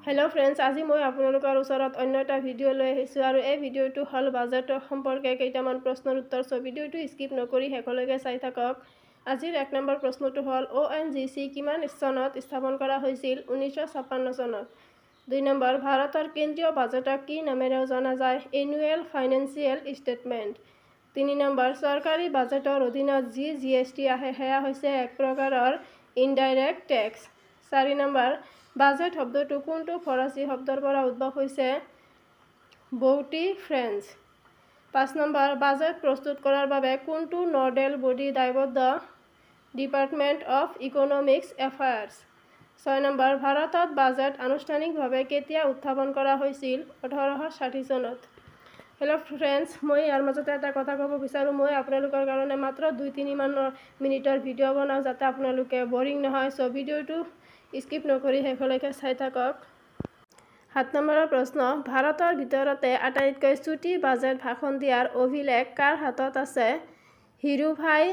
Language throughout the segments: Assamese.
हेलो फ्रेंड्स, आज मैं आपनलोकर ओसरत अन्य एटा भिडिओ লৈ আহিছো আৰু এই ভিডিওটো হল বাজেটৰ সম্পৰ্কে কেইটামান প্ৰশ্নৰ উত্তৰ সব ভিডিওটো স্কিপ নকৰি হেকলৈকে চাই থাকক। আজিৰ 1 নম্বৰ প্ৰশ্নটো হল ONGC কিমান চনত স্থাপন কৰা হৈছিল? 1956 চনত। 2 নম্বৰ ভাৰতৰ কেন্দ্ৰীয় বাজেটক কি নামেৰে জনা যায়? Annual financial statement. 3 নম্বৰ চৰকাৰী বাজেটৰ অধীনত যি GST আহে হেয়া হৈছে এক প্ৰকাৰৰ ইনডাইৰেক্ট টেক্স। 4 নম্বৰ বাজেট শব্দটো কোনটো ফৰাসী শব্দৰ পৰা উদ্ভৱ হৈছে? বৌটি ফ্ৰেঞ্চ। 5 নম্বৰ বাজেট প্ৰস্তুত কৰাৰ বাবে কোনটো নডেল বডি দায়বদ্ধ? Department of economics affairs. 6 number ভাৰতত বাজেট আনুষ্ঠানিকভাৱে কেতিয়া উত্থাপন কৰা হৈছিল? 1860 চনত। হেল্ল' ফ্ৰেণ্ডছ, মই ইয়াৰ মাজতে এটা কথা ক'ব বিচাৰোঁ। মই আপোনালোকৰ কাৰণে মাত্ৰ 2-3 মিনিটৰ ভিডিঅ' বনাওঁ যাতে আপোনালোকে বৰিং নহয়। সো ভিডিঅ'টো স্কিপ নকৰি শেষলৈকে চাই থাকক। 7 নম্বৰৰ প্ৰশ্ন, ভাৰতৰ ভিতৰতে আটাইতকৈ চুটি বাজেট ভাষণ দিয়াৰ অভিলেখ কাৰ হাতত আছে? হিৰুভাই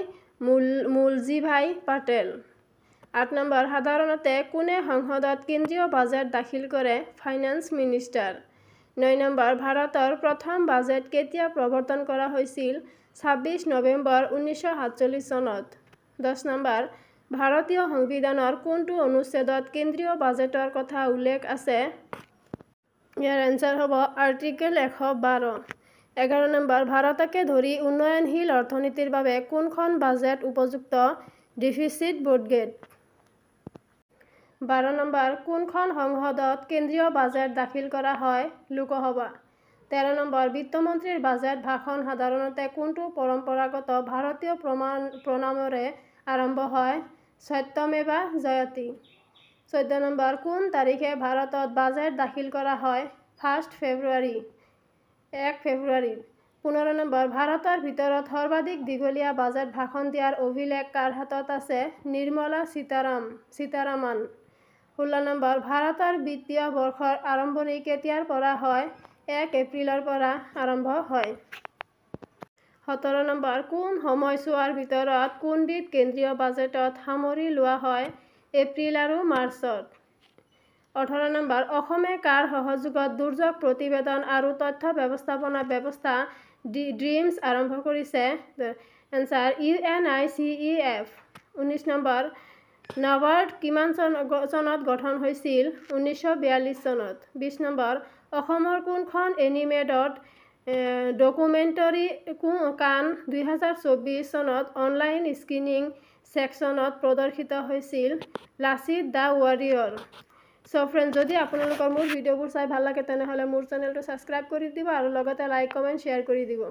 মুলজিভাই পাটেল। 8 নম্বৰ সাধাৰণতে কোনে সংসদত কেন্দ্ৰীয় বাজেট দাখিল কৰে? Finance minister. 9 নম্বৰ ভাৰতৰ প্ৰথম বাজেট কেতিয়া প্ৰৱৰ্তন কৰা হৈছিল? 26 নৱেম্বৰ 1947 চনত। 10 নম্বৰ ভাৰতীয় সংবিধানৰ কোনটো অনুচ্ছেদত কেন্দ্ৰীয় বাজেটৰ কথা উল্লেখ আছে? ইয়াৰ এনসাৰ হ'ব আৰ্টিকেল 112। 11 নম্বৰ ভাৰতকে ধৰি উন্নয়নশীল অৰ্থনীতিৰ বাবে কোনখন বাজেট উপযুক্ত? ডিফিচিট বৰ্ডগেট। 12 নম্বৰ কোনখন সংসদত কেন্দ্ৰীয় বাজেট দাখিল কৰা হয়? লোকসভা। 13 নম্বৰ বিত্তমন্ত্ৰীৰ বাজেট ভাষণ সাধাৰণতে কোনটো পৰম্পৰাগত ভাৰতীয় প্ৰণামেৰে আৰম্ভ হয়? সত্যমেৱা জয়তে। 14 নম্বৰ কোন তাৰিখে ভাৰতত বাজেট দাখিল কৰা হয়? 1 ফেব্ৰুৱাৰী। 15 নম্বৰ ভাৰতৰ ভিতৰত সৰ্বাধিক দীঘলীয়া বাজেট ভাষণ দিয়াৰ অভিলেখ কাৰ হাতত আছে? নিৰ্মলা সীতাৰামন। 16 নম্বৰ ভাৰতৰ বিত্তীয় বৰ্ষৰ আৰম্ভণি কেতিয়াৰ পৰা হয়? 1 এপ্ৰিলৰ পৰা আৰম্ভ হয়। 17 নম্বৰ কোন সময়ছোৱাৰ ভিতৰত কোনবিধ কেন্দ্ৰীয় বাজেটত সামৰি লোৱা হয়? এপ্ৰিল আৰু মাৰ্চত। 18 নম্বৰ অসমে কাৰ সহযোগত দুৰ্যোগ প্ৰতিবেদন আৰু তথ্য ব্যৱস্থাপনা ব্যৱস্থা ড্ৰিমছ আৰম্ভ কৰিছে? Answer UNICEF। 19 নম্বৰ নাবাৰ্ড কিমান চনত গঠন হৈছিল? 1942 চনত। 20 নম্বৰ অসমৰ কোনখন এনিমেটেড ডকুমেণ্টৰী কান 2024 চনত অনলাইন স্ক্ৰিনিং ছেকশ্যনত প্ৰদৰ্শিত হৈছিল? Lachit the warrior. So friends, যদি আপোনালোকৰ মোৰ ভিডিঅ'বোৰ চাই ভাল লাগে তেনেহ'লে মোৰ চেনেলটো ছাবস্ক্ৰাইব কৰি দিব আৰু লগতে লাইক কমেণ্ট শ্বেয়াৰ কৰি দিব।